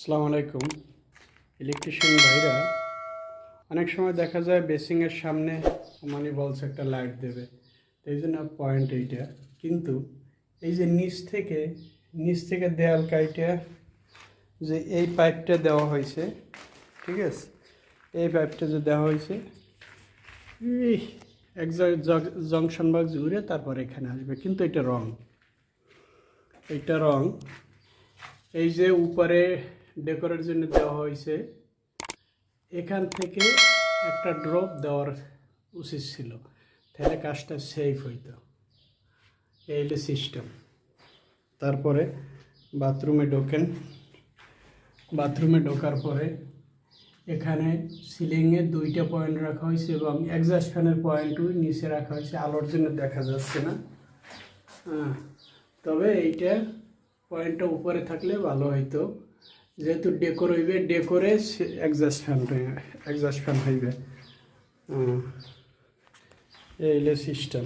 আসসালামু আলাইকুম। ইলেকট্রিশিয়ান ভাইরা অনেক সময় দেখা যায় বেসিংয়ের সামনে মানে বলছে একটা লাইট দেবে, তো এই জন্য পয়েন্ট এইটা। কিন্তু এই যে নিচ থেকে দেয়াল কাইটা যে এই পাইপটা দেওয়া হয়েছে, ঠিক আছে, এই পাইপটা যে দেওয়া হয়েছে এই জংশন বক্স ঘুরে তারপর এখানে আসবে, কিন্তু এটা রং। এই যে উপরে ডেকোরের জন্য দেওয়া হয়েছে, এখান থেকে একটা ড্রপ দেওয়ার উচিত ছিল, তাহলে কাজটা সেফ হইতো। এই হলো সিস্টেম। তারপরে বাথরুমে ঢোকার পরে এখানে সিলিংয়ে 2টা পয়েন্ট রাখা হয়েছে এবং এক্সস্ট ফ্যানের পয়েন্টও নিচে রাখা হয়েছে, আলোর জন্য দেখা যাচ্ছে না। তবে এইটা পয়েন্টটা উপরে থাকলে ভালো হইতো, যেহেতু ডেকোর হইবে, ডেকোরে এক্সস্ট ফ্যান হইবে। এই হলো সিস্টেম।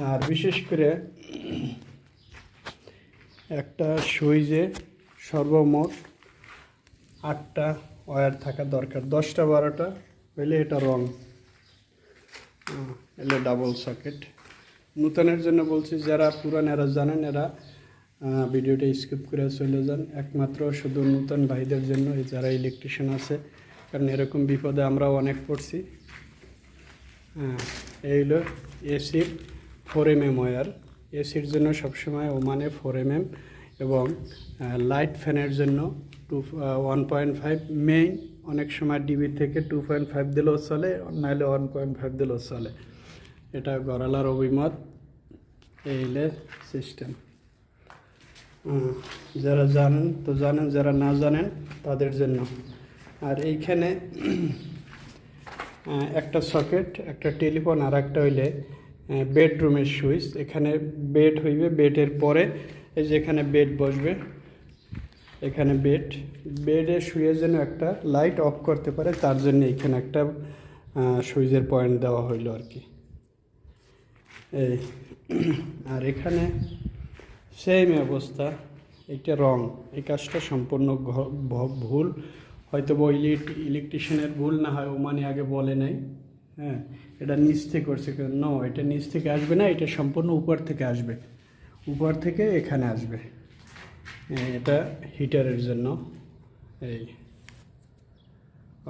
আর বিশেষ করে একটা সুইচে সর্বমোট 8টা ওয়্যার থাকা দরকার, 10টা 12টা হইলে এটা রং। এলে ডাবল সকেট। নূতনের জন্য বলছি, যারা পুরান এরা জানেন, এরা ভিডিওটা স্কিপ করে চলে যান। একমাত্র শুধু নূতন ভাইদের জন্য, যারা ইলেকট্রিশিয়ান আছে, কারণ এরকম বিপদে আমরাও অনেক পড়ছি। এই হলো এসির 4mm ওয়্যার। এসির জন্য সবসময় ওমানে 4mm, এবং লাইট ফ্যানের জন্য 1.5 মেইন। অনেক সময় ডিবি থেকে 2.5 দিলেও চলে, নাহলে 1.5 দিলেও চলে। এটা গড়ালার অভিমত। এই হলো সিস্টেম। যারা জানেন তো জানেন, যারা না জানেন তাদের জন্য। আর এইখানে একটা সকেট, একটা টেলিফোন, আর একটা হইলে বেডরুমের সুইচ। এখানে বেড হইবে, বেডের পরে এই যে এখানে বেড বসবে, এখানে বেডে শুয়ে যেন একটা লাইট অফ করতে পারে, তার জন্য এখানে একটা সুইচের পয়েন্ট দেওয়া হইলো আর কি। এই আর এখানে সেম অবস্থা, এটা রং। এই কাজটা সম্পূর্ণ ভুল, হয়তো ইলেকট্রিশিয়ানের ভুল, না হয় ওমানি আগে বলে নাই। এটা নিচ থেকে করছে, এটা নিচ থেকে আসবে না, এটা সম্পূর্ণ উপর থেকে আসবে, উপর থেকে এখানে আসবে। এটা হিটারের জন্য। এই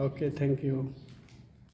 ওকে, থ্যাংক ইউ।